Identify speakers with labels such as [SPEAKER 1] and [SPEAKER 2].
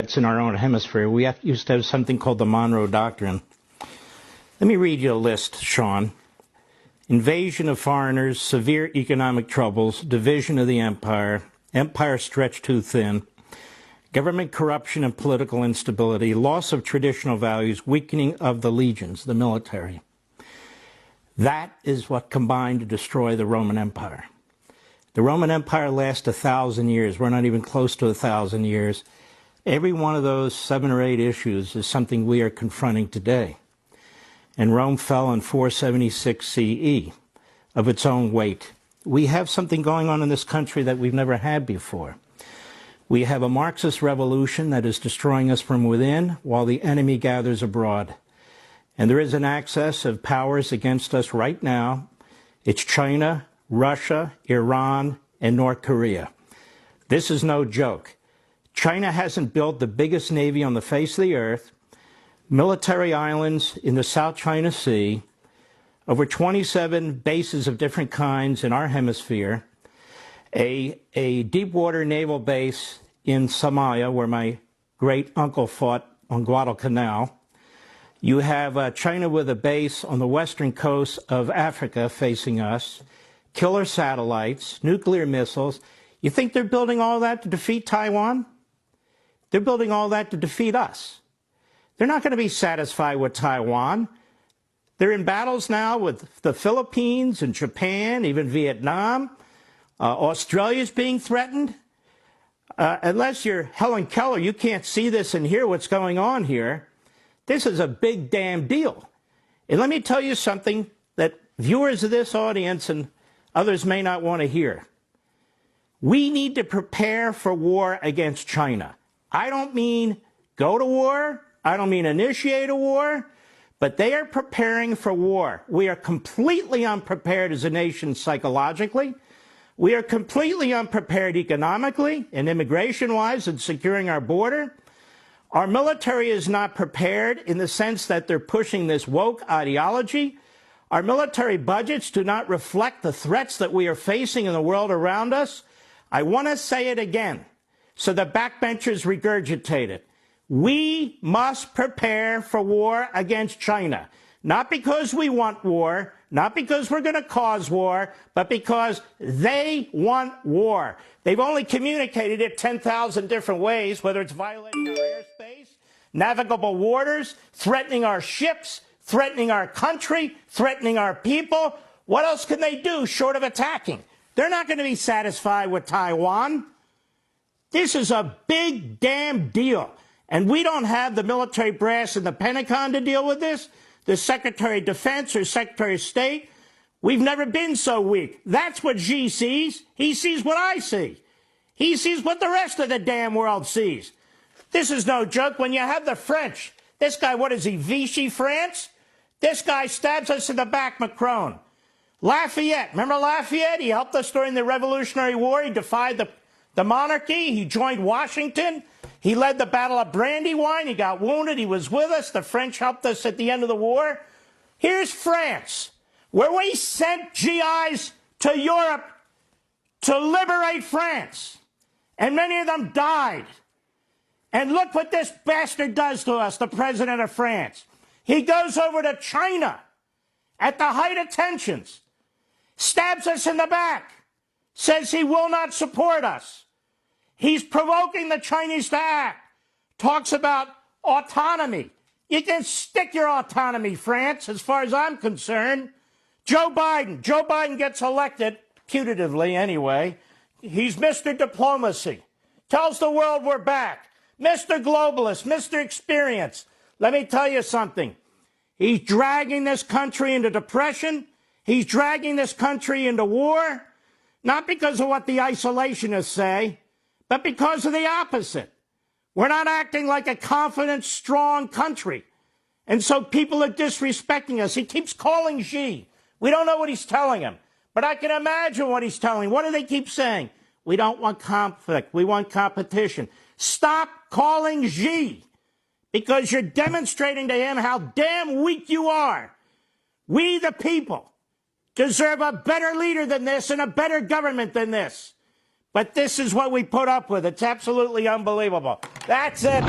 [SPEAKER 1] threats in our own hemisphere, we used to have something called the Monroe Doctrine. Let me read you a list, Sean. Invasion of foreigners, severe economic troubles, division of the empire, empire stretched too thin, government corruption and political instability, loss of traditional values, weakening of the legions, the military. That is what combined to destroy the Roman Empire. The Roman Empire lasted 1,000 years. We're not even close to 1,000 years. Every one of those 7 or 8 issues is something we are confronting today. And Rome fell in 476 CE of its own weight. We have something going on in this country that we've never had before. We have a Marxist revolution that is destroying us from within while the enemy gathers abroad. And there is an axis of powers against us right now. It's China, Russia, Iran, and North Korea. This is no joke. China hasn't built the biggest navy on the face of the earth, military islands in the South China Sea, over 27 bases of different kinds in our hemisphere, a deep water naval base in Somalia where my great uncle fought on Guadalcanal. You have China with a base on the western coast of Africa facing us, killer satellites, nuclear missiles. You think they're building all that to defeat Taiwan? They're building all that to defeat us. They're not going to be satisfied with Taiwan. They're in battles now with the Philippines and Japan, even Vietnam. Australia's being threatened. Unless you're Helen Keller, you can't see this and hear what's going on here. This is a big damn deal. And let me tell you something that viewers of this audience and others may not want to hear. We need to prepare for war against China. I don't mean go to war. I don't mean initiate a war. But they are preparing for war. We are completely unprepared as a nation psychologically. We are completely unprepared economically and immigration-wise in securing our border. Our military is not prepared in the sense that they're pushing this woke ideology. Our military budgets do not reflect the threats that we are facing in the world around us. I want to say it again so the backbenchers regurgitate it. We must prepare for war against China, not because we want war, not because we're going to cause war, but because they want war. They've only communicated it 10,000 different ways, whether it's violating our airspace, navigable waters, threatening our ships, threatening our country, threatening our people. What else can they do short of attacking? They're not going to be satisfied with Taiwan. This is a big damn deal. And we don't have the military brass in the Pentagon to deal with this, the Secretary of Defense or Secretary of State. We've never been so weak. That's what Xi sees. He sees what I see. He sees what the rest of the damn world sees. This is no joke. When you have the French, this guy, what is he, Vichy France? This guy stabs us in the back, Macron. Lafayette, remember Lafayette? He helped us during the Revolutionary War. He defied the monarchy. He joined Washington. He led the Battle of Brandywine. He got wounded. He was with us. The French helped us at the end of the war. Here's France, where we sent GIs to Europe to liberate France. And many of them died. And look what this bastard does to us, the president of France. He goes over to China at the height of tensions, stabs us in the back, says he will not support us. He's provoking the Chinese to act, talks about autonomy. You can stick your autonomy, France, as far as I'm concerned. Joe Biden gets elected, putatively anyway. He's Mr. Diplomacy, tells the world we're back. Mr. Globalist, Mr. Experience. Let me tell you something. He's dragging this country into depression. He's dragging this country into war, not because of what the isolationists say, but because of the opposite. We're not acting like a confident, strong country. And so people are disrespecting us. He keeps calling Xi. We don't know what he's telling him, but I can imagine what he's telling. What do they keep saying? We don't want conflict. We want competition. Stop calling Xi, because you're demonstrating to him how damn weak you are. We, the people, deserve a better leader than this and a better government than this. But this is what we put up with. It's absolutely unbelievable. That's it.